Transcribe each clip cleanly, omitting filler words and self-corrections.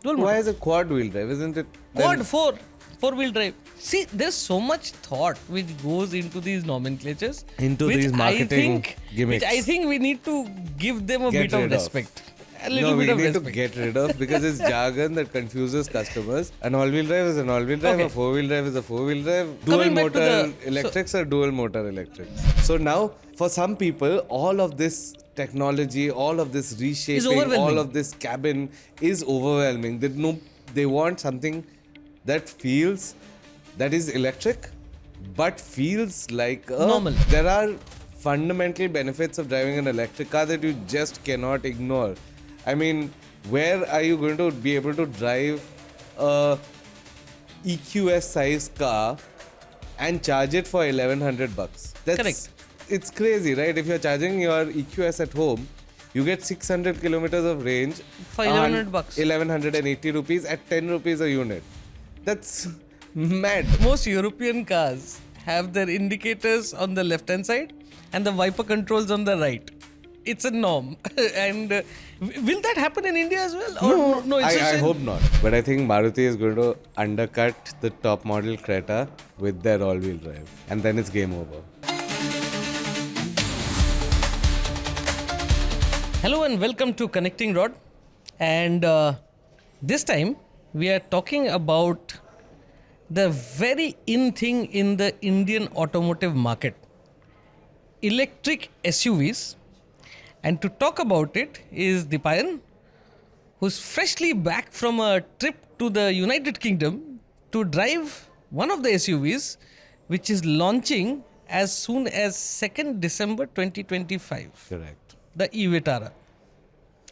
Dual Why motor. is it quad wheel drive? Isn't it? Quad 4-wheel drive. See, there's so much thought which goes into these nomenclatures. Into which these marketing gimmicks. Which I think we need to give them a Get bit of rid of. respect. A little No, we bit of need respect. to get rid of because it's jargon that confuses customers. An all-wheel drive is an all-wheel drive. Okay. A four-wheel drive is a four-wheel drive. Dual Coming back to motor the- electrics are dual motor electrics. So now, for some people, all of this technology, all of this reshaping, overwhelming. all of this cabin is overwhelming. They want something that is electric, but feels like Normal. There are fundamental benefits of driving an electric car that you just cannot ignore. I mean, where are you going to be able to drive a EQS size car and charge it for $1,100? Correct. It's crazy, right? If you're charging your EQS at home, you get 600 kilometers of range For $1,100. 1,180 rupees at 10 rupees a unit. That's mad. Most European cars have their indicators on the left hand side and the wiper controls on the right. It's a norm. And will that happen in India as well? Or no, it's just I in- hope not. But I think Maruti is going to undercut the top model Creta with their all-wheel drive. And then it's game over. Hello and welcome to Connecting Rod. And this time we are talking about the very in thing in the Indian automotive market, electric SUVs. And to talk about it is Dipayan, who's freshly back from a trip to the United Kingdom to drive one of the SUVs which is launching as soon as 2nd December 2025. Correct. The e-Vitara.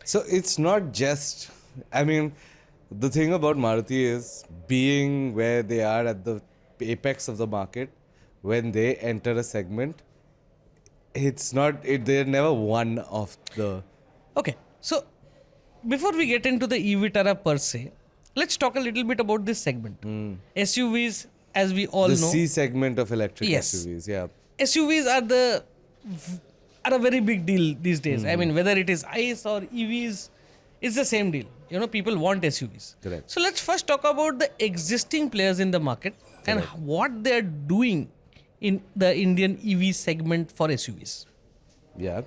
So it's not just... I mean, the thing about Maruti is being where they are at the apex of the market, when they enter a segment, they're never one of the... Okay, so before we get into the e-Vitara per se, let's talk a little bit about this segment. SUVs, as we all The know, C segment of electric Yes. SUVs, yeah. SUVs are a very big deal these days. I mean, whether it is ICE or EVs, it's the same deal. You know, people want SUVs. Correct. So let's first talk about the existing players in the market and what they're doing in the Indian EV segment for SUVs. Yeah.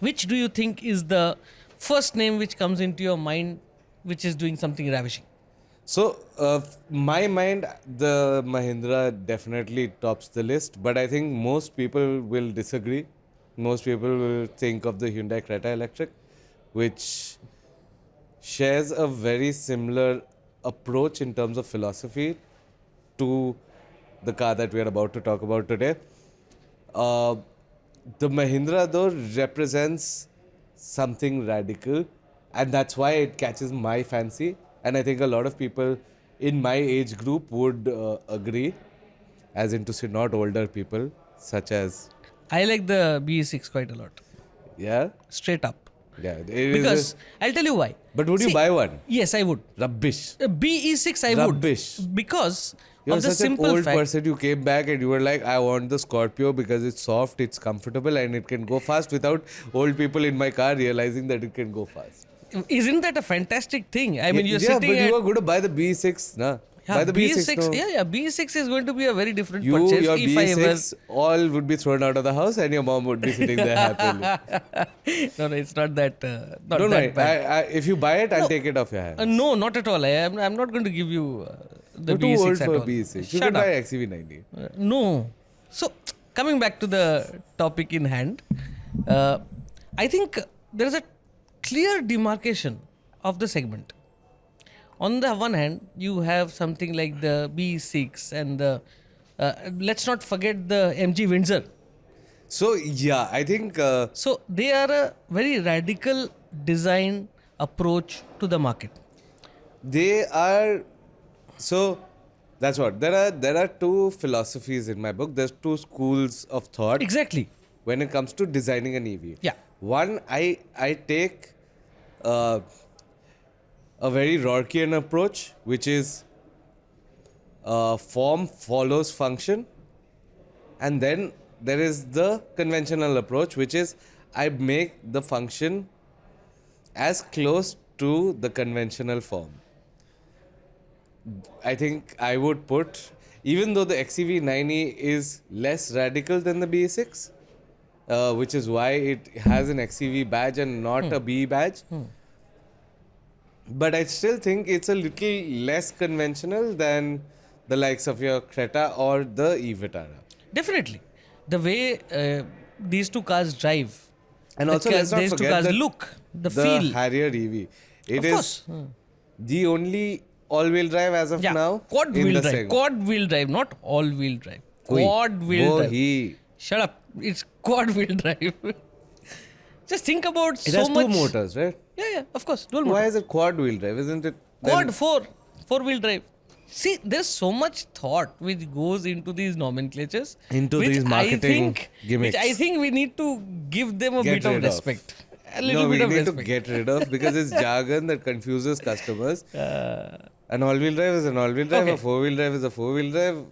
Which do you think is the first name which comes into your mind which is doing something ravishing? So, my mind, the Mahindra definitely tops the list, but I think most people will disagree. Most people will think of the Hyundai Creta Electric, which shares a very similar approach in terms of philosophy to the car that we are about to talk about today. The Mahindra, though, represents something radical, and that's why it catches my fancy. And I think a lot of people in my age group would agree, as into say not older people, such as... I like the BE6 quite a lot. Yeah? Straight up. Yeah. it is Because I'll tell you why. But would you See, buy one? Yes, I would. Rubbish. BE6 I Rubbish. would. Because You're of the such an simple old fact. person. You came back and you were like, I want the Scorpio because it's soft, it's comfortable, and it can go fast without old people in my car realizing that it can go fast. Isn't that a fantastic thing? I mean, you're yeah, sitting but at... you are going to buy the B6, nah? Yeah, Buy the B6. No. Yeah, B6 is going to be a very different purchase. Your if I ever... B6, all would be thrown out of the house and your mom would be sitting there happily. No, it's not that. Not Don't that worry. bad. If you buy it, I'll take it off your hands. No, not at all. I'm not going to give you the You're too BE6 old at for all. B6. You Shut can up. buy XCV90. No. So, coming back to the topic in hand, I think there is a clear demarcation of the segment. On the one hand, you have something like the B6 and the, let's not forget the MG Windsor. So, yeah, I think... So, they are a very radical design approach to the market. They are... So, that's what. There are two philosophies in my book. There's two schools of thought Exactly. when it comes to designing an EV. Yeah. One, I take a very Rorkean approach, which is form follows function. And then there is the conventional approach, which is I make the function as close to the conventional form. I think I would put, even though the XEV 9e is less radical than the BE6, which is why it has an XEV badge and not a BE badge. But I still think it's a little less conventional than the likes of your Creta or the e-Vitara. Definitely. The way these two cars drive, And also, let's not these two forget cars that look, the the feel. Harrier EV. It Of is course. the only all-wheel drive as of Yeah. now Quad in wheel the drive. segment. Quad wheel drive, not all wheel drive. Oi, Quad wheel wo drive. he. Shut up. It's quad wheel drive. Just think about It so has much. two motors, right? Yeah, of course. Dual Why motor. is it quad wheel drive? Isn't it? Quad then- 4 wheel drive. See, there's so much thought which goes into these nomenclatures. Into which these marketing Which I gimmicks. think we need to give them a Get bit of rid of. respect. A little No, we bit of need to respect. get rid of because it's jargon that confuses customers. An all-wheel drive is an all-wheel drive. Okay. A four-wheel drive is a four-wheel drive.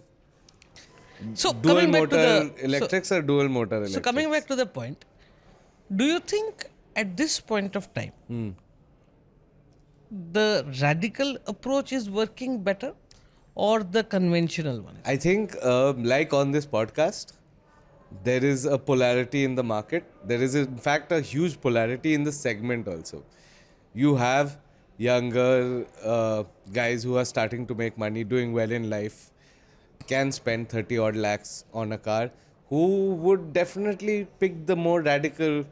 So Dual coming back to motor the electrics are dual motor electrics. So coming back to the point, do you think at this point of time the radical approach is working better or the conventional one? I think, like on this podcast, there is a polarity in the market. There is, in fact, a huge polarity in the segment also. You have younger guys who are starting to make money, doing well in life, can spend 30 odd lakhs on a car, who would definitely pick the more radical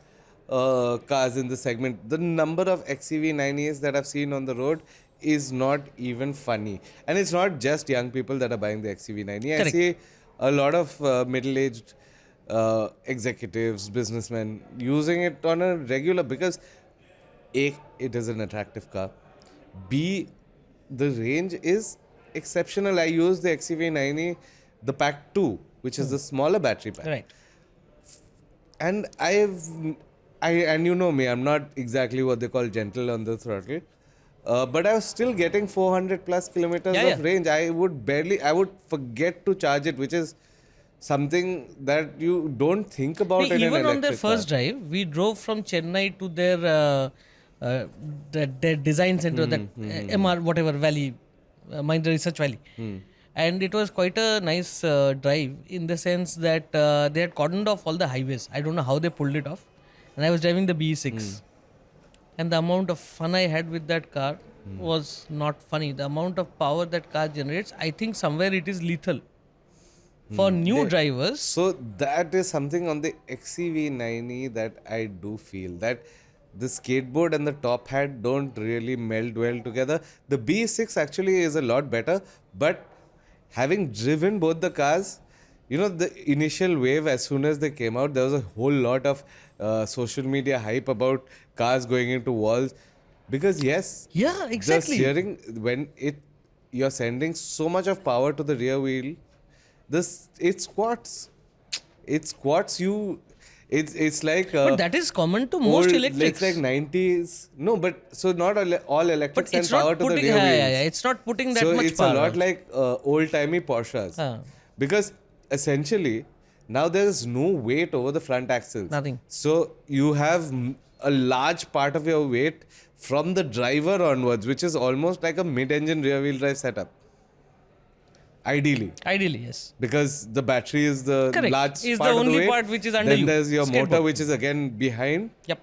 cars in the segment. The number of XEV 9Es that I've seen on the road is not even funny. And it's not just young people that are buying the XEV 9E. I Correct. see a lot of middle-aged executives, businessmen using it on a regular because A, it is an attractive car. B, the range is exceptional. I use the XEV 9E, the pack 2, which is the smaller battery pack. Right. And and you know me, I'm not exactly what they call gentle on the throttle. But I was still getting 400 plus kilometers Yeah, of yeah. range. I would forget to charge it, which is something that you don't think about in an Even on their electric first car. drive, we drove from Chennai to their design center, that MR whatever valley, Mahindra Research Valley, and it was quite a nice drive in the sense that they had cordoned off all the highways. I don't know how they pulled it off, and I was driving the BE6, and the amount of fun I had with that car was not funny. The amount of power that car generates, I think somewhere it is lethal for new drivers. So that is something on the XEV 9E that I do feel that the skateboard and the top hat don't really meld well together. The B6 actually is a lot better, but having driven both the cars, you know, the initial wave as soon as they came out, there was a whole lot of social media hype about cars going into walls because yes, Yeah, exactly. the steering when you're sending so much of power to the rear wheel, it squats. It squats you. It's like But that is common to most electrics. It's like 90s. No, but so not all electrics But send it's power not to the putting, rear wheels. it's not putting that So much it's power. a lot like old-timey Porsches. Ah. Because essentially, now there is no weight over the front axles. Nothing. So you have a large part of your weight from the driver onwards, which is almost like a mid-engine rear-wheel drive setup. Ideally. Ideally, yes. Because the battery is the Correct. large Is part the of only weight. part which is under then you. there's your motor, Skateboard. which is again behind. Yep.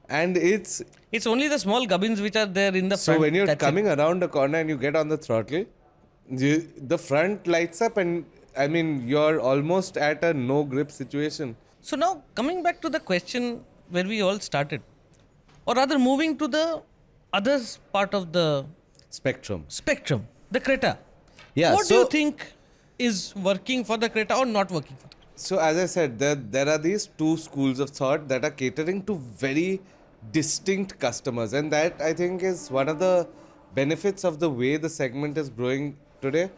And it's It's only the small gubbins which are there in the so front. when you're That's it. coming around a corner and you get on the throttle, the front lights up, and I mean you're almost at a no grip situation. So now coming back to the question where we all started, or rather moving to the other part of the Spectrum. spectrum, the Creta. Yeah. What do you think is working for the Creta or not working for the Creta? So as I said, there are these two schools of thought that are catering to very distinct customers, and that I think is one of the benefits of the way the segment is growing today,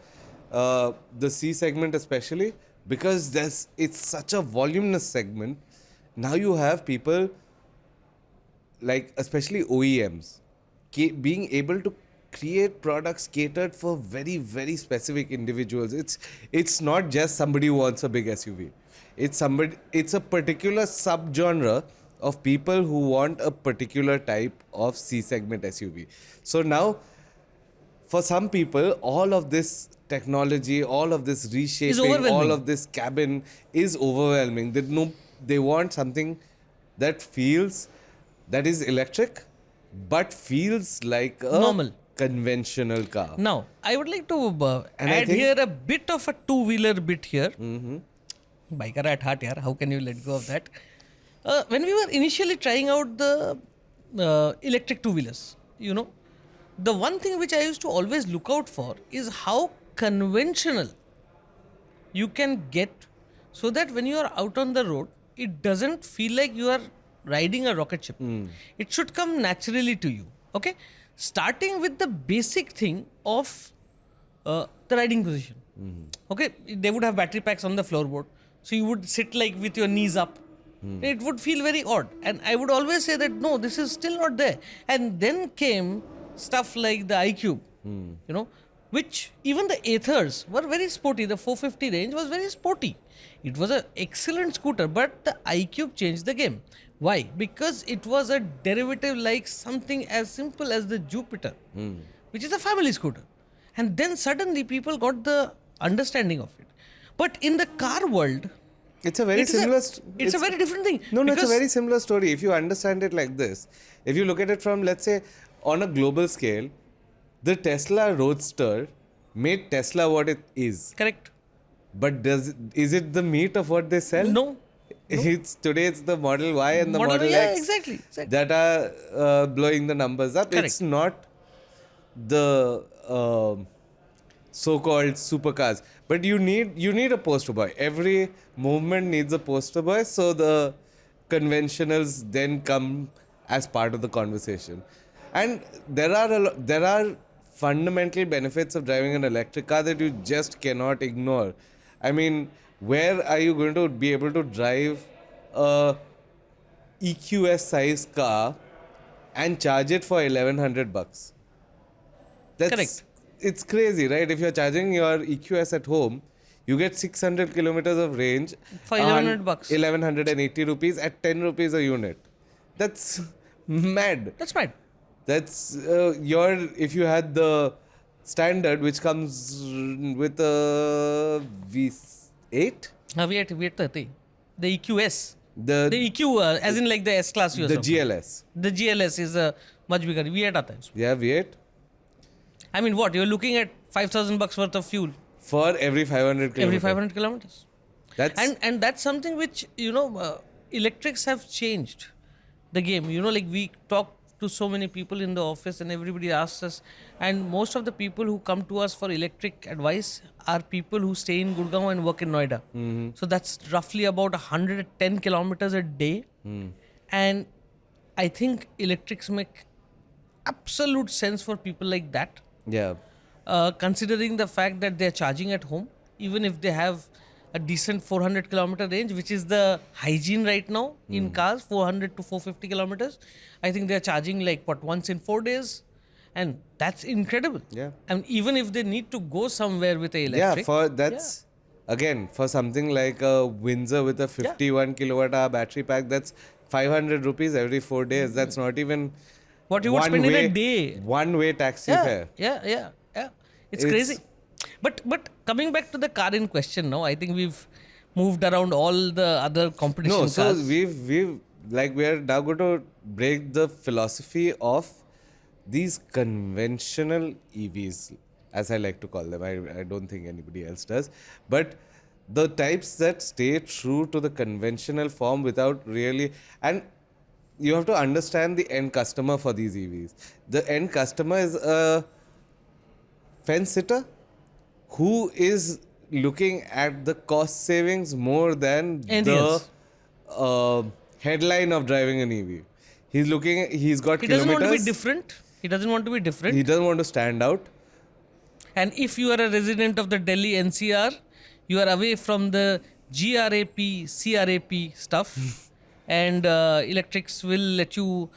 the C segment especially, because it's such a voluminous segment. Now you have people like especially OEMs being able to create products catered for very, very specific individuals. It's not just somebody who wants a big SUV. It's a particular subgenre of people who want a particular type of C segment SUV. So now, for some people, all of this technology, all of this reshaping, overwhelming. all of this cabin is overwhelming. They want something that is electric, but feels like a Normal. conventional car. Now, I would like to And I add think- here a bit of a two-wheeler bit here. Biker at heart, yaar. How can you let go of that? When we were initially trying out the electric two-wheelers, the one thing which I used to always look out for is how conventional you can get, so that when you are out on the road, it doesn't feel like you are riding a rocket ship. It should come naturally to you. Okay? Starting with the basic thing of the riding position. Okay? They would have battery packs on the floorboard. So you would sit like with your knees up. It would feel very odd. And I would always say that no, this is still not there. And then came stuff like the iQube, which even the Aethers were very sporty. The 450 range was very sporty. It was an excellent scooter, but the iQube changed the game. Why? Because it was a derivative like something as simple as the Jupiter, which is a family scooter. And then suddenly people got the understanding of it. But in the car world, It's a very it's a very different thing. No, it's a because- very similar story. If you understand it like this, if you look at it from, let's say, on a global scale, the Tesla Roadster made Tesla what it is. Correct. But is it the meat of what they sell? No. Today it's the Model Y and the Model yeah, X exactly. that are blowing the numbers up. Correct. It's not the so-called supercars, but you need a poster boy. Every movement needs a poster boy, so the conventionals then come as part of the conversation. And there are fundamental benefits of driving an electric car that you just cannot ignore. I mean, where are you going to be able to drive a EQS size car and charge it for $1,100? Correct. It's crazy, right? If you're charging your EQS at home, you get 600 kilometers of range For 1,100 bucks. 1,180 rupees at 10 rupees a unit. That's mad. That's right. That's if you had the standard, which comes with a V8, V8 तो है the EQS. the The EQ, as in like the S class. the GLS. The GLS is much bigger. V8 आता है उसमें. Yeah, V8 I mean, what? You're looking at 5,000 bucks worth of fuel for every 500 kilometers. every 500 kilometers. That's And that's something which, electrics have changed the game. Like we talk to so many people in the office and everybody asks us, and most of the people who come to us for electric advice are people who stay in Gurgaon and work in Noida. So that's roughly about 110 kilometers a day. And I think electrics make absolute sense for people like that. yeah. Considering the fact that they're charging at home, even if they have a decent 400 kilometer range, which is the hygiene right now in cars, 400 to 450 kilometers. I think they're charging like once in 4 days, and that's incredible. Yeah. And even if they need to go somewhere with a electric, Again, for something like a Windsor with a 51 kilowatt hour battery pack, that's 500 rupees every 4 days. That's not even what you would spend in a day. One way taxi fare. Yeah. It's crazy. But coming back to the car in question now, I think we've moved around all the other competition No, cars. so we're now going to break the philosophy of these conventional EVs, as I like to call them. I don't think anybody else does. But the types that stay true to the conventional form without really... And you have to understand the end customer for these EVs. The end customer is a fence sitter who is looking at the cost savings more than Anything else. the headline of driving an EV. He's got He doesn't kilometers. want to be different. He doesn't want to be different. He doesn't want to stand out. And if you are a resident of the Delhi NCR, you are away from the GRAP, CRAP stuff. And electrics will let you,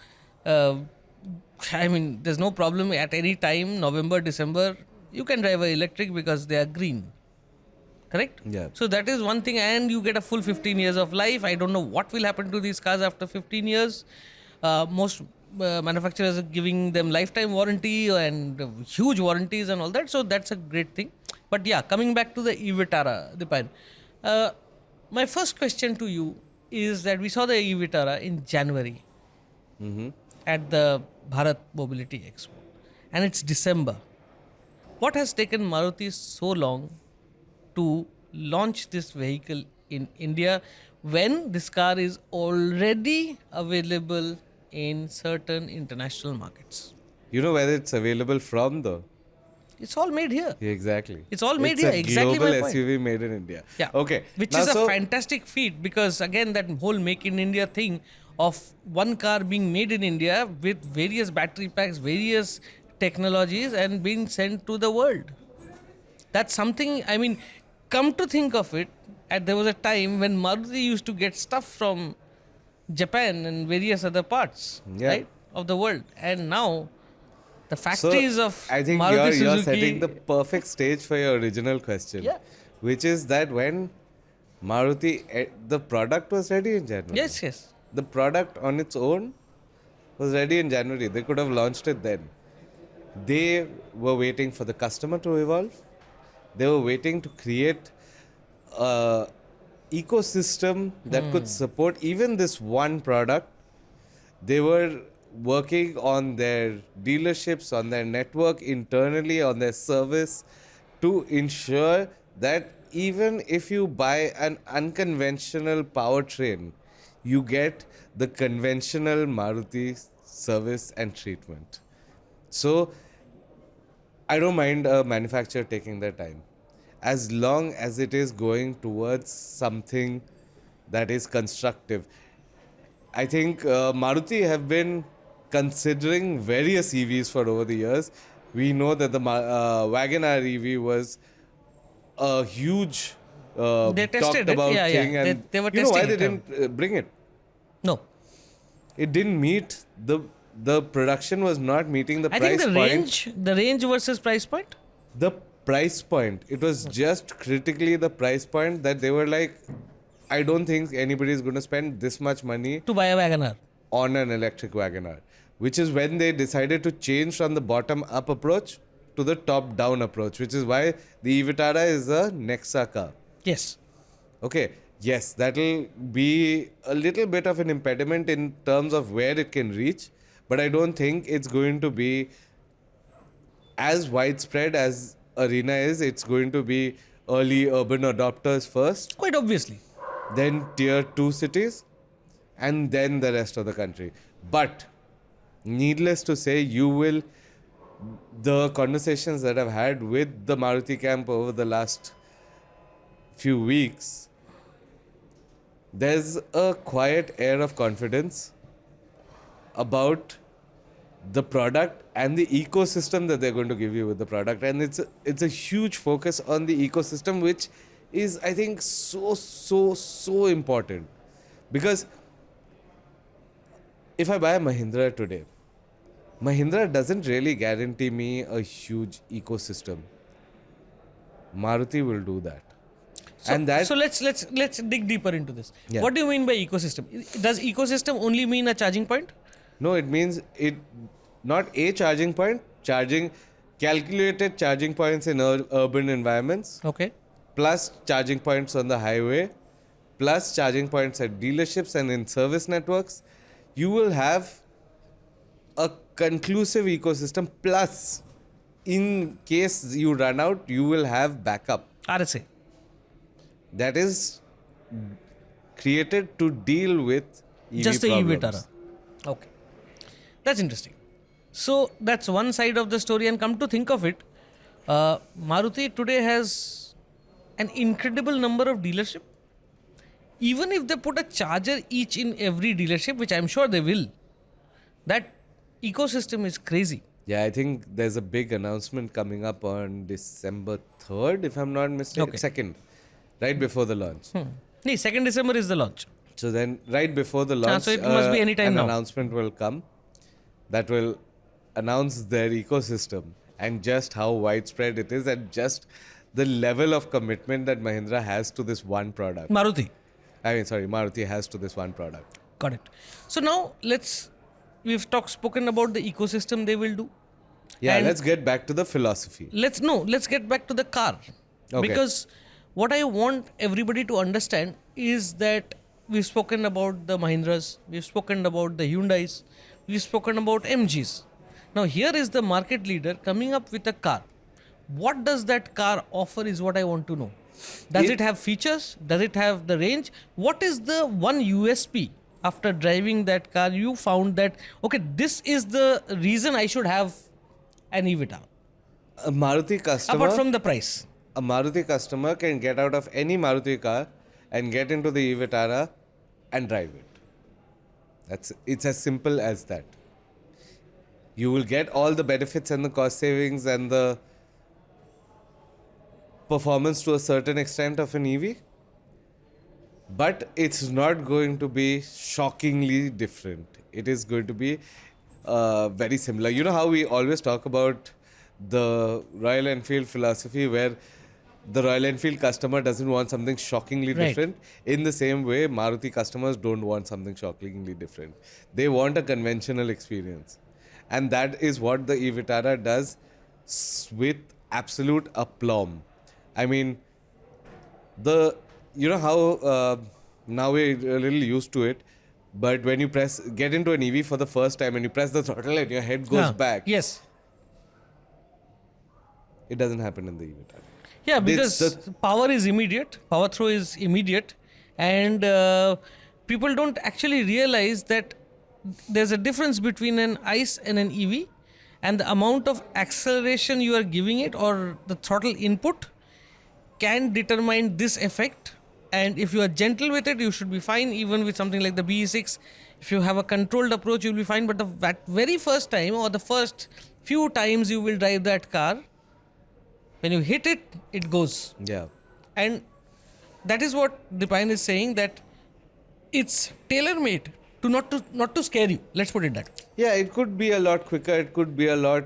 there's no problem at any time, November, December, you can drive an electric because they are green. Correct? Yeah. So that is one thing, and you get a full 15 years of life. I don't know what will happen to these cars after 15 years. manufacturers are giving them lifetime warranty and huge warranties and all that. So that's a great thing. But yeah, coming back to the e-Vitara, Dipan, uh, my first question to you is that we saw the e-Vitara in January at the Bharat Mobility Expo, and it's December. What has taken Maruti so long to launch this vehicle in India when this car is already available in certain international markets? You know where it's available from, though? It's all made here. Yeah, exactly. It's all made It's here. a Exactly global my point. SUV made in India. Yeah. Okay. Which Now, is a so- fantastic feat because, again, that whole make in India thing of one car being made in India with various battery packs, various technologies, and being sent to the world. That's something, I mean, come to think of it, there was a time when Maruti used to get stuff from Japan and various other parts, Yeah. right, of the world. And now the So, factories of I think Maruti you're Suzuki. setting the perfect stage for your original question. Yeah. Which is that when the product was ready in January. Yes, yes. The product on its own was ready in January. They could have launched it then. They were waiting for the customer to evolve. They were waiting to create a ecosystem that could support even this one product. They were working on their dealerships, on their network internally, on their service to ensure that even if you buy an unconventional powertrain, you get the conventional Maruti service and treatment. So I don't mind a manufacturer taking their time as long as it is going towards something that is constructive. I think Maruti have been considering various EVs for over the years. We know that the Wagon-R EV was a huge They tested talked it. about Yeah, yeah. thing, They- and they were you know why testing they it, didn't bring it? No. It didn't meet the production was not meeting the I price think point. the range versus price point. The price point, it was just critically the price point that they were like, I don't think anybody is going to spend this much money To buy a Wagon-R. on an electric Wagon-R, which is when they decided to change from the bottom up approach to the top down approach, which is why the e-Vitara is a Nexa car. Yes. Okay, yes, that'll be a little bit of an impediment in terms of where it can reach, but I don't think it's going to be as widespread as Arena is. It's going to be early urban adopters first, Quite obviously. then tier 2 cities, and then the rest of the country. But needless to say, the conversations that I've had with the Maruti camp over the last few weeks, there's a quiet air of confidence about the product and the ecosystem that they're going to give you with the product, and it's a huge focus on the ecosystem, which is, I think, so important. Because if I buy a Mahindra today, Mahindra doesn't really guarantee me a huge ecosystem. Maruti will do that. So let's dig deeper into this. Yeah. What do you mean by ecosystem? Does ecosystem only mean a charging point? No, it means not a charging point, calculated charging points in urban environments, Okay. plus charging points on the highway, plus charging points at dealerships and in service networks. You will have a conclusive ecosystem, plus in case you run out, you will have backup. RSA. That is created to deal with EV Just the problems. e-Vitara. Okay. That's interesting. So that's one side of the story, and come to think of it, Maruti today has an incredible number of dealership. Even if they put a charger each in every dealership, which I'm sure they will, that ecosystem is crazy. Yeah, I think there's a big announcement coming up on December 3rd, if I'm not mistaken. Okay. 2nd, right before the launch. No, 2nd December is the launch. So then, right before the launch, so it must be any time an now. announcement will come that will announce their ecosystem and just how widespread it is and just the level of commitment that Mahindra has to this one product. Maruti. Maruti has to this one product. Got it. So now let's we've spoken about the ecosystem they will do. Yeah, And let's get back to the philosophy. let's get back to the car. Okay. Because what I want everybody to understand is that we've spoken about the Mahindras, we've spoken about the Hyundais, we've spoken about MGs. Now here is the market leader coming up with a car. What does that car offer is what I want to know. Does it have features? Does it have the range? What is the one USP after driving that car you found that, okay, this is the reason I should have an e-Vitara, A Maruti customer, apart from the price? a Maruti customer can get out of any Maruti car and get into the e-Vitara and drive it. It's as simple as that. You will get all the benefits and the cost savings and the performance to a certain extent of an EV, but it's not going to be shockingly different. It is going to be very similar. You know how we always talk about the Royal Enfield philosophy, where the Royal Enfield customer doesn't want something shockingly Right. different? In the same way, Maruti customers don't want something shockingly different. They want a conventional experience. And that is what the e-Vitara does with absolute aplomb. I mean, you know how now we're a little used to it, but when you get into an EV for the first time and you press the throttle and your head goes back, Yes. it doesn't happen in the e-Vitara. Yeah, It's because power is immediate, power throw is immediate, and people don't actually realize that there's a difference between an ICE and an EV, and the amount of acceleration you are giving it or the throttle input can determine this effect. And if you are gentle with it, you should be fine. Even with something like the BE6, if you have a controlled approach, you'll be fine. But that very first time or the first few times you will drive that car, when you hit it, it goes. Yeah. And that is what Dipayan is saying, that it's tailor-made to not to scare you. Let's put it that way. Yeah, it could be a lot quicker. It could be a lot.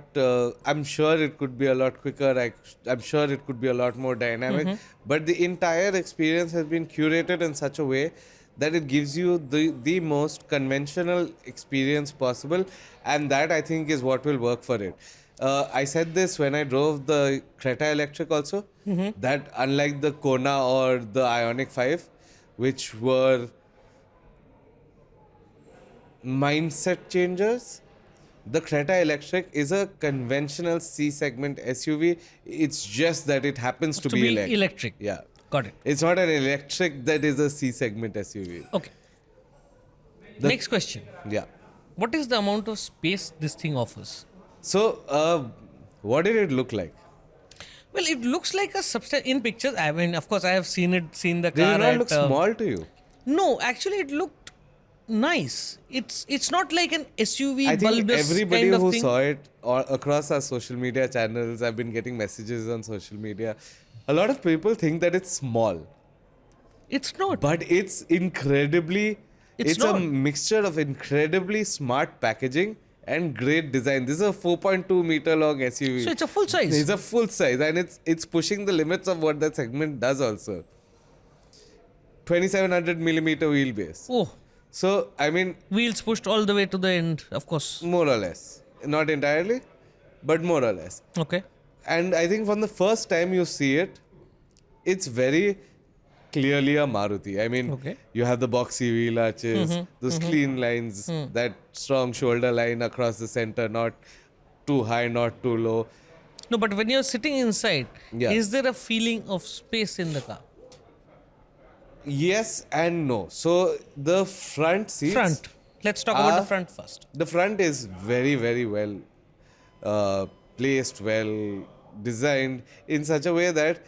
I'm sure it could be a lot quicker. I'm sure it could be a lot more dynamic. But the entire experience has been curated in such a way that it gives you the most conventional experience possible, and that I think is what will work for it. I said this when I drove the Creta Electric also, that unlike the Kona or the Ioniq 5, which were mindset changers, the Creta Electric is a conventional C-segment SUV. It's just that it happens to be electric. Yeah. Got it. It's not an electric that is a C-segment SUV. Okay. Next question. Yeah. What is the amount of space this thing offers? So, what did it look like? Well, it looks like a substantial in pictures. I mean, of course, I have seen the Did car. it not look small to you? No, actually, it looked nice. It's not like an SUV I think bulbous everybody kind of who thing. saw it across our social media channels, I've been getting messages on social media. A lot of people think that it's small, It's not. but it's incredibly. It's a not. mixture of incredibly smart packaging and great design. This is a 4.2 meter long SUV. So it's a full size. It's a full size, and it's pushing the limits of what that segment does also. 2700 millimeter wheelbase. Oh, So I mean, wheels pushed all the way to the end, of course. more or less, not entirely, but more or less. Okay. And I think from the first time you see it, it's very clearly a Maruti. I mean, Okay. you have the boxy wheel arches, those clean lines, that strong shoulder line across the center, not too high, not too low. No, but when you're sitting inside, Yeah. is there a feeling of space in the car? Yes and no. So the front seats. Front. Let's talk about the front first. The front is very, very well placed, well designed in such a way that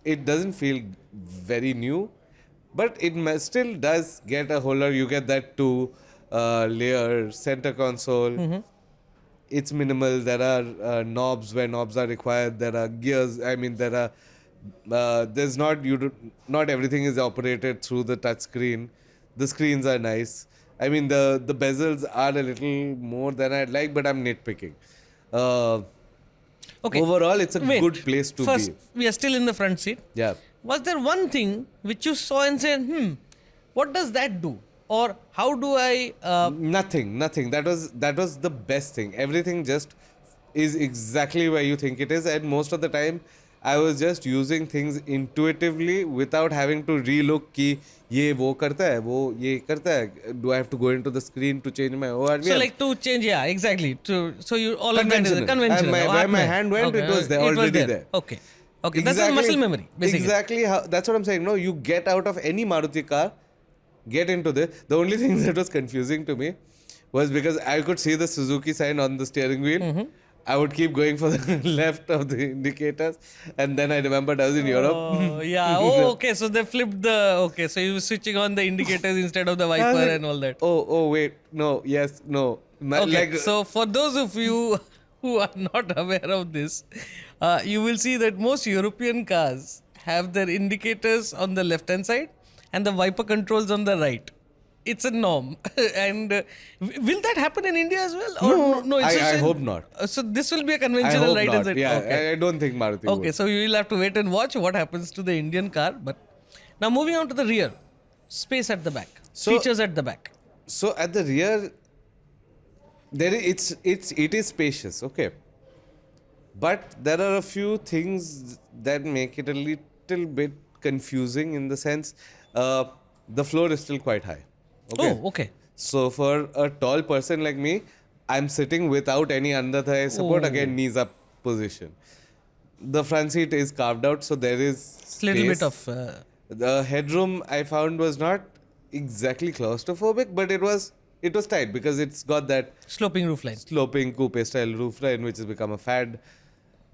it doesn't feel very new, but it still does get a whole lot. You get that two-layer center console. It's minimal. There are knobs where knobs are required. There are gears. I mean, there are. There's not not everything is operated through the touch screen. The screens are nice. I mean, the bezels are a little more than I'd like, but I'm nitpicking. Okay. Overall, it's a Wait. good place to First, be. we are still in the front seat. Yeah. Was there one thing which you saw and said, what does that do? or how do I? Nothing. That was the best thing. Everything just is exactly where you think it is, and most of the time, I was just using things intuitively without having to relook कि ये वो करता है, वो ये करता है. Do I have to go into the screen to change my So ORVM? like to change, yeah, exactly. So you all of that is Conventional. conventional. And where my hand went, okay. it was there, It was already there. there. Okay. Okay. That's a muscle memory, basically. Exactly how. That's what I'm saying. No, you get out of any Maruti car, get into this. The only thing that was confusing to me was because I could see the Suzuki sign on the steering wheel. Mm-hmm. I would keep going for the left of the indicators, and then I remembered I was in Europe. Oh, yeah. Oh, okay. So they flipped the. Okay. So you were switching on the indicators instead of the I was wiper like, and all that. Oh, wait, no, yes, no. Okay. So for those of you who are not aware of this, you will see that most European cars have their indicators on the left hand side and the wiper controls on the right. It's a norm. And will that happen in India as well? Or no, it's just I in- hope not. So this will be a I conventional hope right hand not. side. Yeah, Okay. I don't think Maruti Okay, would. so you will have to wait and watch what happens to the Indian car. But now moving on to the rear, space at the back, So- features at the back. So at the rear, it is spacious, okay. But there are a few things that make it a little bit confusing in the sense the floor is still quite high. Okay. Oh, okay. So for a tall person like me, I'm sitting without any under thigh support, Oh. again knees up position. The front seat is carved out, so there is Little bit space. of. The headroom I found was not exactly claustrophobic, but it was tight because it's got that Sloping roofline. sloping coupe style roofline which has become a fad.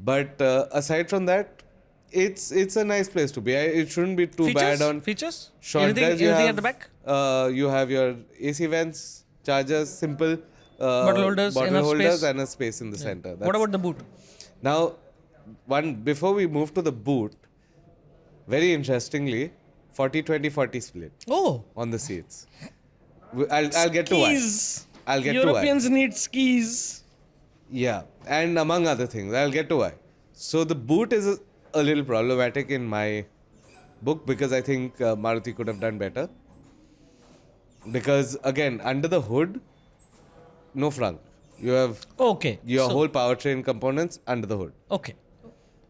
But aside from that, it's a nice place to be. It shouldn't be too Features? bad on Features? short Anything, drives. You anything have, at the back? You have your AC vents, chargers, simple Bottle holders, enough space. and a space in the center. What That's- about the boot? now, before we move to the boot, very interestingly, 40-20-40 split Oh, on the seats. I'll get to why. skis. I'll get to why. Europeans need skis. Yeah, and among other things, I'll get to why. So the boot is a little problematic in my book because I think Maruti could have done better. Because again, under the hood, no frunk. You have Okay. your so- whole powertrain components under the hood, Okay.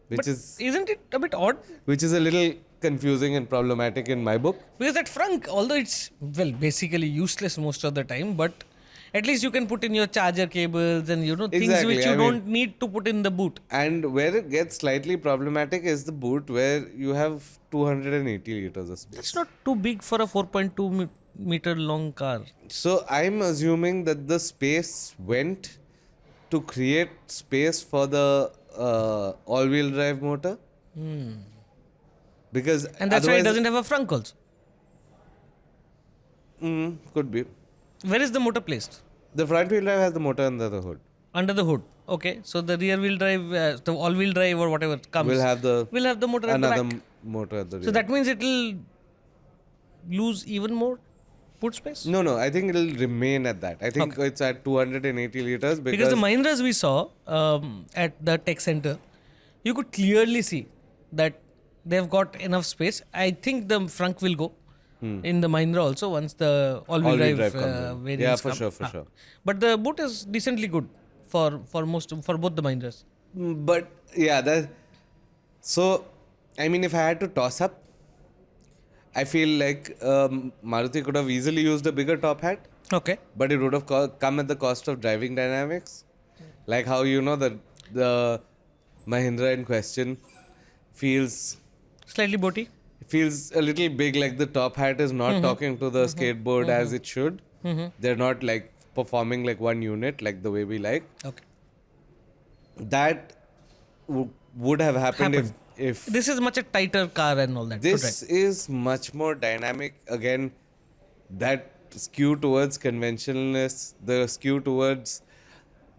which But is isn't it a bit odd? a little confusing and problematic in my book. Because that frunk, although it's, well, basically useless most of the time, but at least you can put in your charger cables and, things Exactly, which you I mean- don't need to put in the boot. And where it gets slightly problematic is the boot, where you have 280 liters of space. It's not too big for a 4.2 meter long car. So I'm assuming that the space went to create space for the all-wheel drive motor. Because And that's why it otherwise- doesn't have a frunk also. could be. Where is the motor placed? The front wheel drive has the motor under the hood. Under the hood. Okay. So the rear wheel drive, the all wheel drive or whatever comes, We'll have the will have the motor at the another back. motor at the rear. So that means it will lose even more boot space? No, I think it'll remain at that. I think it's at 280 liters Because the Mahindras we saw at the tech center, you could clearly see that they've got enough space. I think the frunk will go in the Mahindra also once the all-wheel All-wheel drive, drive comes in. variants Yeah, for come. sure, for sure. But the boot is decently good for both the Mahindras. But yeah, so I mean, if I had to toss up, I feel like Maruti could have easily used a bigger top hat, Okay. but it would have come at the cost of driving dynamics. Like how that the Mahindra in question feels Slightly boaty. a little big, like the top hat is not talking to the skateboard as it should. They're not like performing like one unit like the way we like. Okay. That would have happened if This is much a tighter car and all that. to this is much more dynamic. Again, that skew towards conventionalness, the skew towards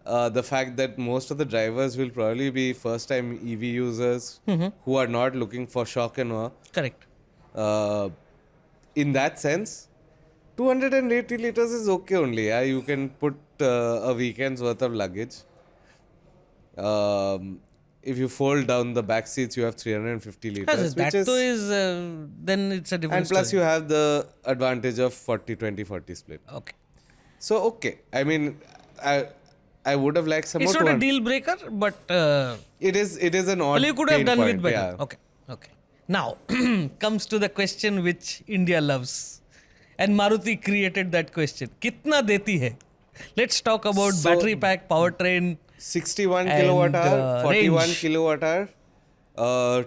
the fact that most of the drivers will probably be first time EV users who are not looking for shock and awe. drive. Correct. In that sense, 280 liters is okay only. Yeah? You can put a weekend's worth of luggage. if you fold down the back seats, you have 350 liters, That which too is, is then it's a different and plus story. you have the advantage of 40-20-40 split. Okay. So okay, I mean, I I would have liked some It's more. not a deal breaker, but It is an odd well, you could have pain done point, with better. yeah. Okay. Okay. Now comes to the question which India loves. And Maruti created that question. Kitna deti hai? Let's talk about So, battery pack, powertrain, 61 and kilowatt hour, 41 range. kilowatt hour,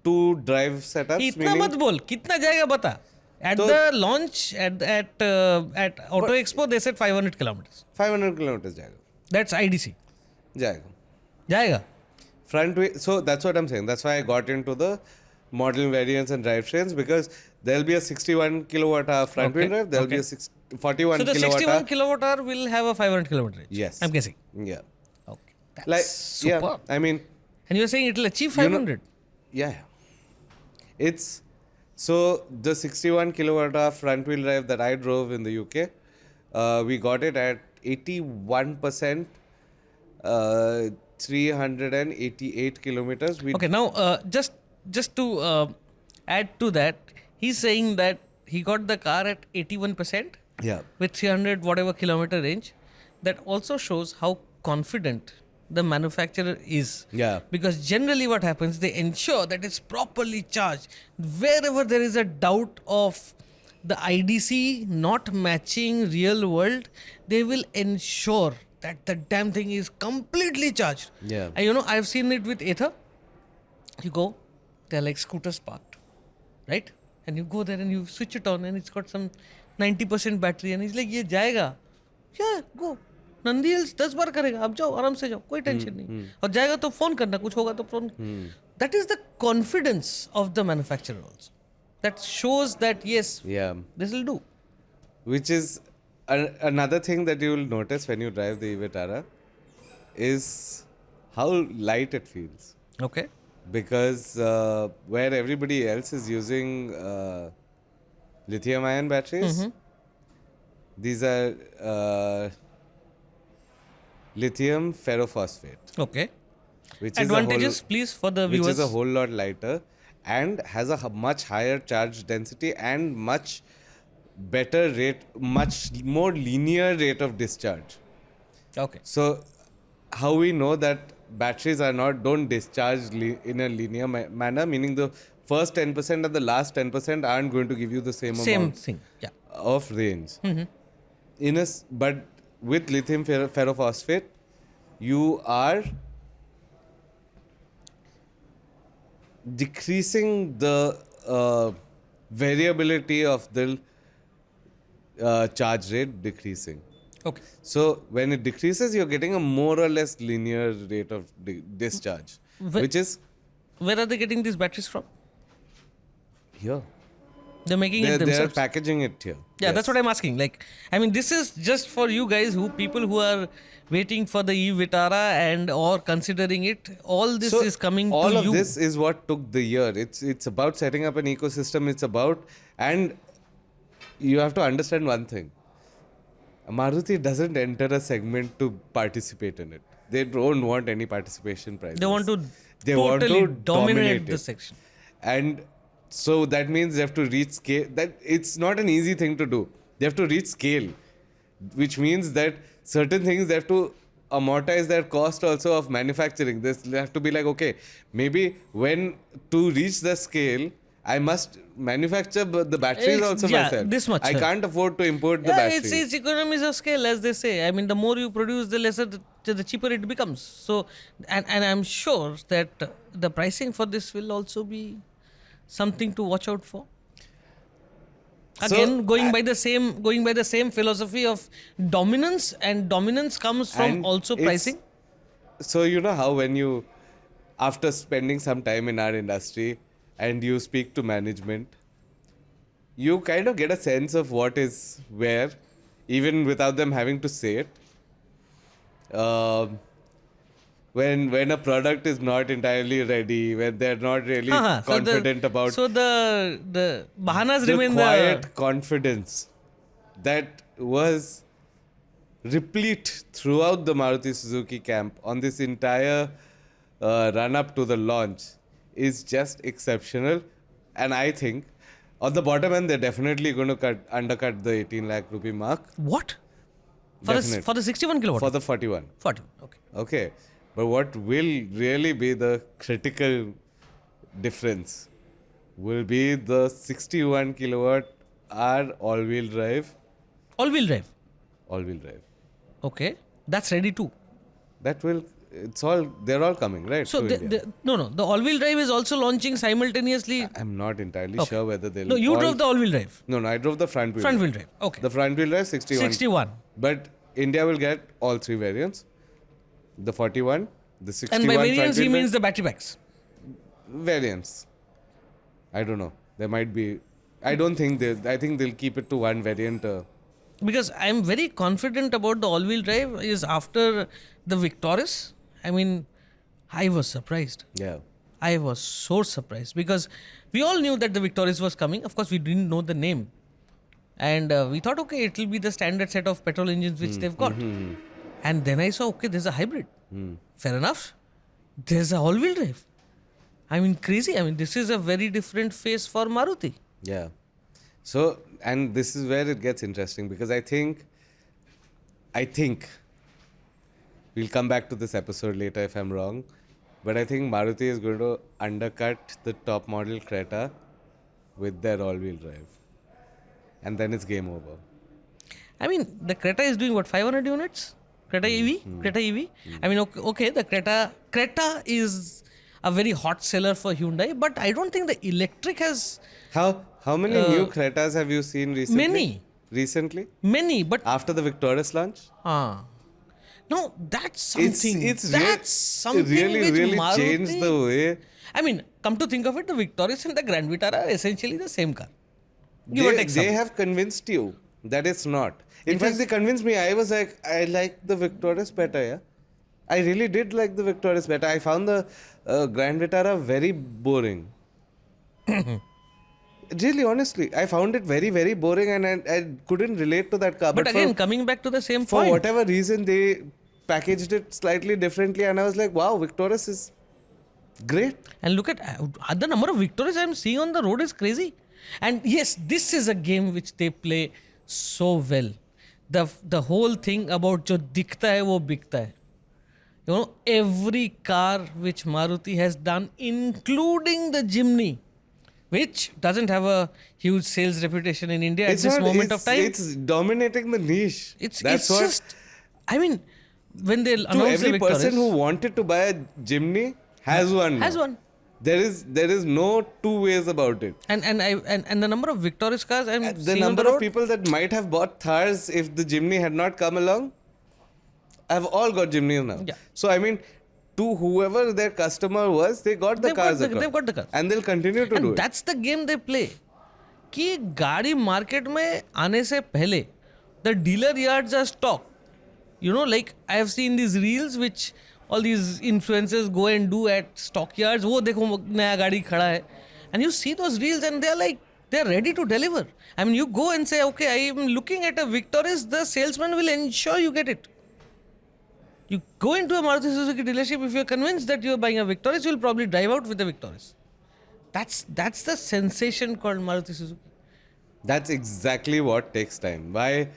two drive setups, इतना meaning मत बोल कितना जाएगा बता at तो the launch at Auto Expo they said 500 kilometers 500 kilometers जाएगा. that's IDC जाएगा. जाएगा Front wheel, so that's what I'm saying. That's why I got into the model variants and drivetrains, because there'll be a 61 kilowatt hour front wheel Okay, drive, there'll be okay. a 41 so the kilowatt 61 hour. kilowatt hour will have a 500 kilometer range Yes. I'm guessing Yeah. okay that's Like, super yeah, I mean, and you're saying it will achieve You know- 500 yeah. It's, so the 61 kilowatt hour front wheel drive that I drove in the UK, we got it at 81%, 388 kilometers. okay now just to add to that he's saying that he got the car at 81% Yeah. with 300 whatever kilometer range that also shows how confident the manufacturer is Yeah. because generally what happens they ensure that it's properly charged wherever there is a doubt of the IDC not matching real world they will ensure that the damn thing is completely charged. Yeah. And you know I've seen it with Ather. You go, they're like scooters parked, right? And you go there and you switch it on and it's got some 90% battery and he's like ये जाएगा. Yeah, go. Nandi hills 10 बार करेगा आप जाओ आराम से जाओ कोई tension नहीं और जाएगा तो फोन करना कुछ होगा तो phone that is the confidence of the manufacturer also that shows that yes Yeah. this will do. Which is another thing that you will notice when you drive the Vitara is how light it feels. Okay. Because where everybody else is using lithium ion batteries, these are lithium ferrophosphate, Okay. which Advantages, please, for the which viewers. is a whole lot lighter and has a much higher charge density and much better rate, much more linear rate of discharge. Okay. So, how we know that batteries don't discharge in a linear manner, meaning the first 10% and the last 10% aren't going to give you the same Same amount thing. Yeah. of range. But with lithium ferrophosphate, you are decreasing the variability of the charge rate decreasing. Okay. So when it decreases, you're getting a more or less linear rate of discharge, which is Where are they getting these batteries from? here. They're making it They're themselves. packaging it here. Yeah, that's what I'm asking. Like, I mean, this is just for you guys people who are waiting for the e-Vitara and or considering it. All this is coming all to of you. this is what took the year. It's about setting up an ecosystem. It's about, and you have to understand one thing. Maruti doesn't enter a segment to participate in it. They don't want any participation prizes. They want to They totally want to dominate the it. section. And so that means they have to reach scale. That it's not an easy thing to do. They have to reach scale, which means that certain things they have to amortize their cost also of manufacturing. They have to be like, okay, maybe when to reach the scale, I must manufacture the batteries also myself. This much. I can't afford to import the Yeah, batteries. it's economies of scale, as they say. I mean, the more you produce, the lesser, the cheaper it becomes. So, and I'm sure that the pricing for this will also be something to watch out for. Again, going by the same philosophy of dominance, and dominance comes from And also it's- pricing. So you know how when you, after spending some time in our industry and you speak to management, you kind of get a sense of what is where, even without them having to say it. When a product is not entirely ready, when they're not really confident about So the bahanas the remain quiet confidence that was replete throughout the Maruti Suzuki camp on this entire run up to the launch is just exceptional. And I think on the bottom end, they're definitely going to undercut the 18 lakh rupee mark. What? Definitely. For the 61 kilowatt? For the 41. 41, okay. Okay. But what will really be the critical difference will be the 61 kilowatt hour all-wheel drive. All-wheel drive? All-wheel drive. Okay. That's ready too. They're all coming, right? So, to India. the all-wheel drive is also launching simultaneously. I'm not entirely sure whether they'll... No, you drove the all-wheel drive. No, I drove the front wheel. Front-wheel drive, okay. The front wheel drive, 61. 61. But India will get all three variants. The 41, the 61 And by variants, he front-wheel means the battery packs. variants. I don't know. There might be... I think they'll keep it to one variant. Because I'm very confident about the all-wheel drive is after the Victoris. I mean, I was surprised. Yeah. I was so surprised because we all knew that the Victoris was coming. Of course, we didn't know the name. And we thought, okay, it will be the standard set of petrol engines which they've got. And then I saw, okay, there's a hybrid. Fair enough. There's a all-wheel drive. I mean, crazy. I mean, this is a very different face for Maruti. Yeah. So, and this is where it gets interesting because I think we'll come back to this episode later if I'm wrong, but I think Maruti is going to undercut the top model Creta with their all-wheel drive. And then it's game over. I mean, the Creta is doing what, 500 units? Creta EV? Creta EV? I mean, okay, the Creta is a very hot seller for Hyundai, but I don't think the electric has... How many new Cretas have you seen recently? Many. Recently? Many, but... After the Victoris launch? No, that's something. It's something really, which really Maruti... changed the way... I mean, come to think of it, the Victoris and the Grand Vitara are essentially the same car. Give or take some. They have convinced you that it's not. In fact, they convinced me. I was like, I like the Victoris better, yeah? I really did like the Victoris better. I found the Grand Vitara very boring. Really, honestly, I found it very, very boring and I couldn't relate to that car. But again, coming back to the same for point. whatever reason, they packaged it slightly differently and I was like, wow, Victoris is great. And look at the number of Victoris I'm seeing on the road is crazy. And yes, this is a game which they play so well. The whole thing about jo dikhta hai, wo bikta hai. You know, every car which Maruti has done, including the Jimny, which doesn't have a huge sales reputation in India at this moment of time. It's dominating the niche. It's just, I mean, when they announce every the Victoris, person who wanted to buy a Jimny has one. Has now. one. There is no two ways about it. And the number of Victoris cars I'm The seeing number on the road, of people that might have bought Thars if the Jimny had not come along, have all got Jimnys now. Yeah. So I mean, to whoever their customer was, they got the cars. they've got the cars. And they'll continue to do And that's the game they play. कि गाड़ी market में आने से पहले the dealer yards are stocked. You know, like I have seen these reels which all these influencers go and do at stockyards. वो देखो नया गाड़ी खड़ा है. And you see those reels and they're like, they're ready to deliver. I mean, you go and say, okay, I am looking at a Victoris, the salesman will ensure you get it. You go into a Maruti Suzuki dealership, if you're convinced that you're buying a Victoris, you'll probably drive out with a Victoris. That's the sensation called Maruti Suzuki. That's exactly what takes time. Why?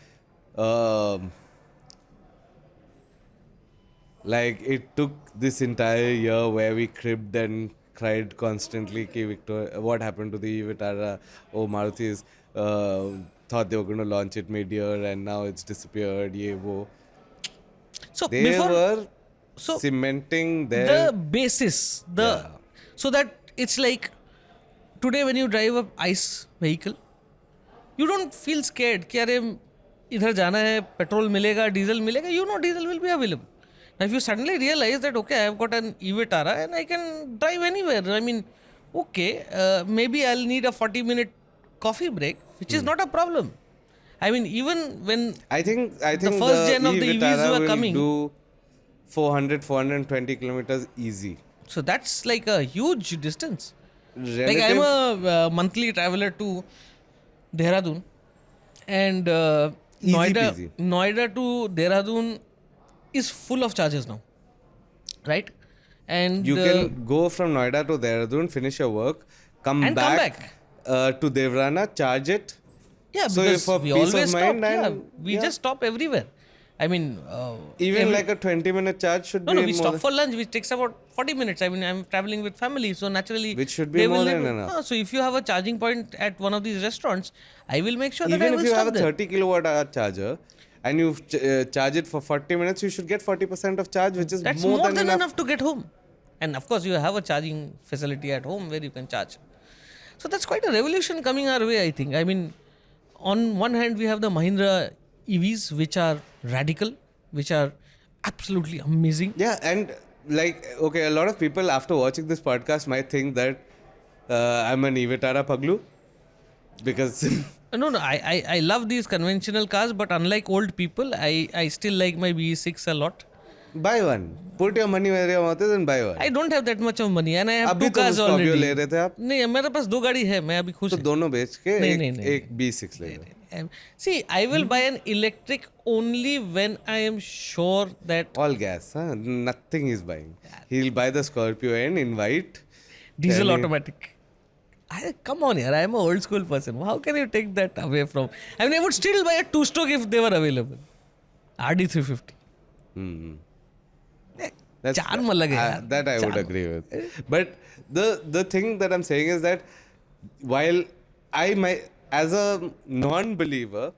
Like it took this entire year where we cribbed and cried constantly. Ki Victor, what happened to the Vitara? Oh, Maruti is thought they were going to launch it mid-year and now it's disappeared. Ye wo. So They were cementing the basis, so that it's like today when you drive a ICE vehicle, you don't feel scared कि अरे इधर जाना है, petrol मिलेगा, diesel मिलेगा. You know diesel will be available. Now if you suddenly realize that okay, I've got an e-Vitara and I can drive anywhere. I mean, okay, maybe I'll need a 40-minute coffee break, which is not a problem. I mean, even when I think the first gen of the EVs were coming, do 420 kilometers easy. So that's like a huge distance. Relative, Like I'm a monthly traveler to Dehradun, and peasy. Noida to Dehradun is full of charges now, right? And You can go from Noida to Dehradun, finish your work, come And come back, back. To Devrana, charge it. yeah, So because for we peace of always stop. mind Yeah, and- we yeah. just stop everywhere. I mean, Even like a 20-minute charge should no, be no, we more stop than- for lunch, which takes about 40 minutes. I mean, I'm traveling with family, so naturally, Which should be they more will than need- enough. So if you have a charging point at one of these restaurants, I will make sure that I Even will if you stop have a there. 30 kilowatt hour charger and you charge it for 40 minutes, you should get 40% of charge, which is That's more, more than enough. to get home. And of course, you have a charging facility at home where you can charge. So that's quite a revolution coming our way, I think. I mean, on one hand, we have the Mahindra EVs, which are radical, which are absolutely amazing. Yeah, and like, okay, a lot of people after watching this podcast might think that I'm an Evitara Paglu because No, I love these conventional cars, but unlike old people, I still like my BE6 a lot. buy one. Put your money where your mouth is and buy one. I don't have that much of money and I have अभी two तो cars Scorpio already. ले रहे थे आप नहीं, मेरे पास दो गाड़ी है, मैं अभी खुश तो हूँ. दोनों बेच के नहीं, एक, नहीं, नहीं, एक B6 ले लो. See, I will buy an electric only when I am sure that All gas, huh? Nothing he's buying. He'll buy the Scorpio and invite diesel Any- automatic. Come on here, I am an old school person. How can you take that away from? I mean, I would still buy a two-stroke if they were available. RD350. Hmm. That's charm अलग है यार. That I would Charm. agree with. But the thing that I'm saying is that while I might, as a non-believer,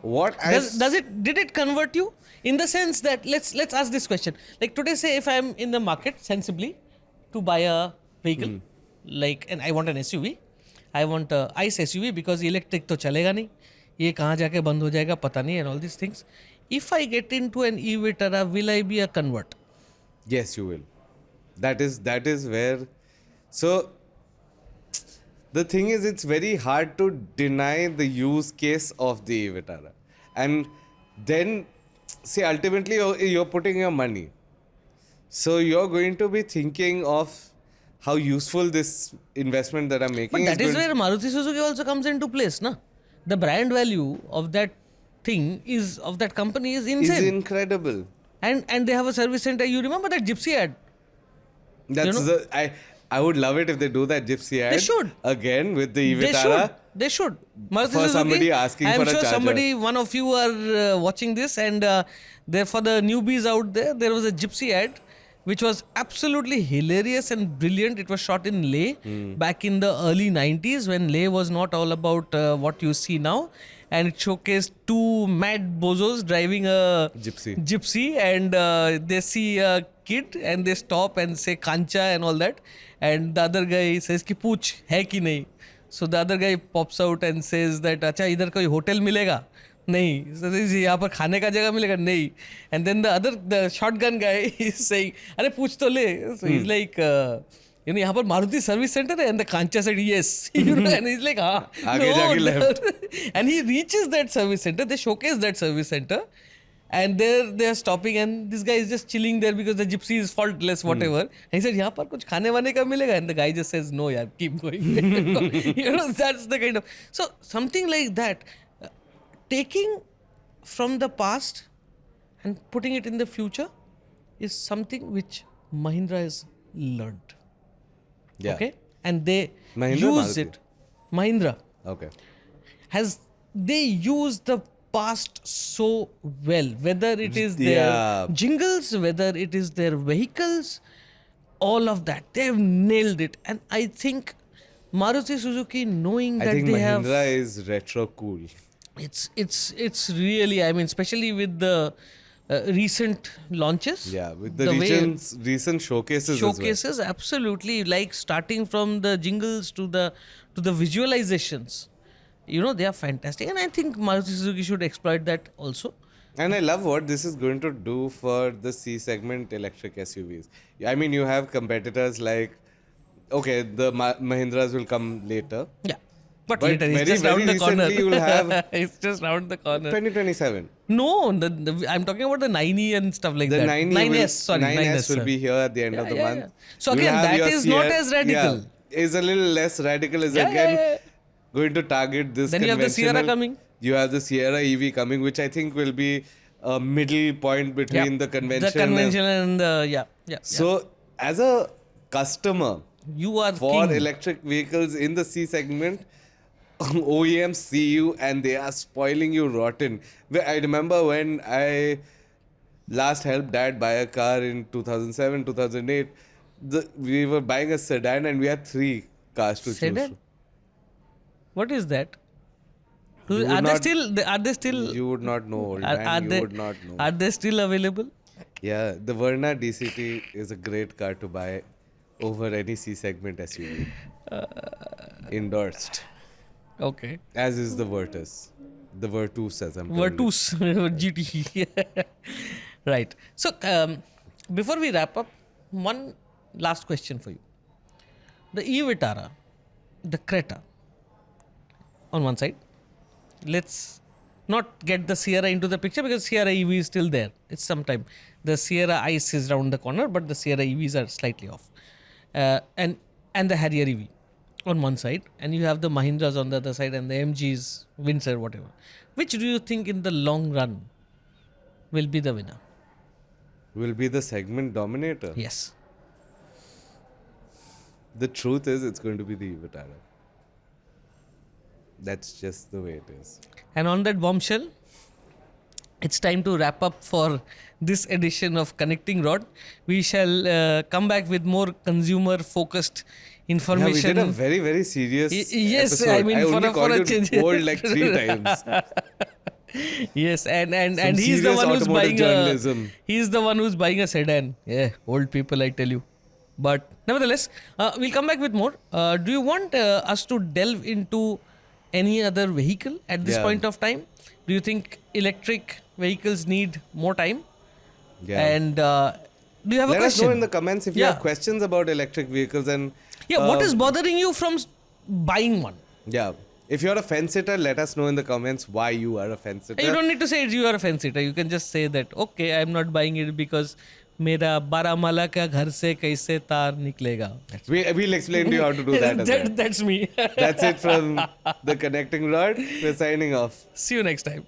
what I Did it convert you in the sense that let's ask this question. Like today, say if I'm in the market sensibly to buy a vehicle, like and I want an SUV, I want a ICE SUV because electric तो चलेगा नहीं. ये कहाँ जाके बंद हो जाएगा पता नहीं and all these things. If I get into an e-Vitara, will I be a convert? Yes, you will. That is where. So the thing is, it's very hard to deny the use case of the Vitara, and then see ultimately you're putting your money, so you're going to be thinking of how useful this investment that I'm making. But that is going- where Maruti Suzuki also comes into place, na? The brand value of that thing is of that company is insane. is incredible. And they have a service center. You remember that Gypsy ad? That's know? I would love it if they do that gypsy ad should. again with the They Vitara. should. They should. Maruti For Suzuki, somebody asking I'm for a sure charger. somebody, one of you are watching this, and there for the newbies out there was a Gypsy ad, which was absolutely hilarious and brilliant. It was shot in Leh back in the early 90s when Leh was not all about what you see now. And it showcased two mad bozos driving a gypsy and they see a kid and they stop and say kancha and all that. And the other guy says ki pooch hai ki nahi. So the other guy pops out and says that अच्छा इधर कोई hotel मिलेगा नहीं. So this यहाँ पर खाने का जगह मिलेगा नहीं. And then the shotgun guy is saying अरे पूछ तो ले. So he's like यहाँ पर मारुति सर्विस सेंटर है and the Kancha said yes. And he's like हाँ. आगे जाके left. And he reaches that service center. They showcase that service center. And there they are stopping and this guy is just chilling there because the gypsy is faultless, whatever. And he said, यहाँ पर कुछ खाने वाने का मिलेगा? And the guy just says, no यार, keep going. That's the kind of... So something like that, taking from the past and putting it in the future is something which Mahindra has learned. Yeah. Okay? And they Mahindra, use Maruti? it. Mahindra Okay. they use the past so well, whether it is their Yeah. jingles, whether it is their vehicles, all of that. They have nailed it. And I think Maruti Suzuki, knowing I that think they Mahindra is retro cool. it's really, I mean, especially with the recent launches. Yeah, with the way- recent showcases. showcases, absolutely, like starting from the jingles to the visualizations. They are fantastic, and I think Maruti Suzuki should exploit that also. And I love what this is going to do for the C segment electric SUVs. I mean, you have competitors like, okay, the Mahindras will come later. Yeah, but later very, it's just very round the corner. recently you'll have It's just round the corner. 2027. No, I'm talking about the 9e and stuff like The that. 9S 9S will sir. be here at the end of the month. Yeah. So You'll again, have that your is not Sierra- as radical. Yeah, is a little less radical. Is Yeah, again yeah. going to target this. Then you have the Sierra conventional- coming. You have the Sierra EV coming, which I think will be a middle point between the convention. The convention and yeah. Yeah. So, as a customer You are for king. electric vehicles in the C segment, OEMs see you and they are spoiling you rotten. I remember when I last helped dad buy a car in 2007, 2008. We were buying a sedan and we had three cars to choose Sedan? from. What is that? You Are would they not. still? Are they still? You would not know, old Are man. You they? would not know. Are they still available? Yeah, the Verna DCT is a great car to buy over any C segment SUV. Endorsed. Okay. As is the Virtus. The Virtus, as I'm calling it. Virtus GT. Right. So, before we wrap up, one last question for you. The e-Vitara, the Creta, on one side. Let's not get the Sierra into the picture because Sierra EV is still there. It's sometime. The Sierra Ice is round the corner, but the Sierra EVs are slightly off. And the Harrier EV on one side, and you have the Mahindras on the other side, and the MGs, Windsor, whatever. Which do you think in the long run will be the winner? Will be the segment dominator. Yes. The truth is, it's going to be the Vitara. That's just the way it is. And on that bombshell, it's time to wrap up for this edition of Connecting Rod. We shall come back with more consumer-focused information. Yeah, we did a very, very serious yes, episode. I mean, I for only a called you change. old like 3 times. Yes, and Some he's the serious one who's automotive buying journalism. he's the one who's buying a sedan. Yeah, old people, I tell you. But nevertheless, we'll come back with more. Do you want us to delve into any other vehicle at this Yeah. point of time? Do you think electric vehicles need more time? Yeah. And do you have a Let us question? know in the comments if you Yeah. have questions about electric vehicles and What is bothering you from buying one? yeah. If you're a fence sitter, let us know in the comments why you are a fence sitter. You don't need to say you are a fence sitter. You can just say that, okay, I'm not buying it because मेरा बारामूला का घर से कैसे तार निकलेगा. We'll explain to you how to do that as well. That's me. That's it from the Connecting Rod. We're signing off. See you next time.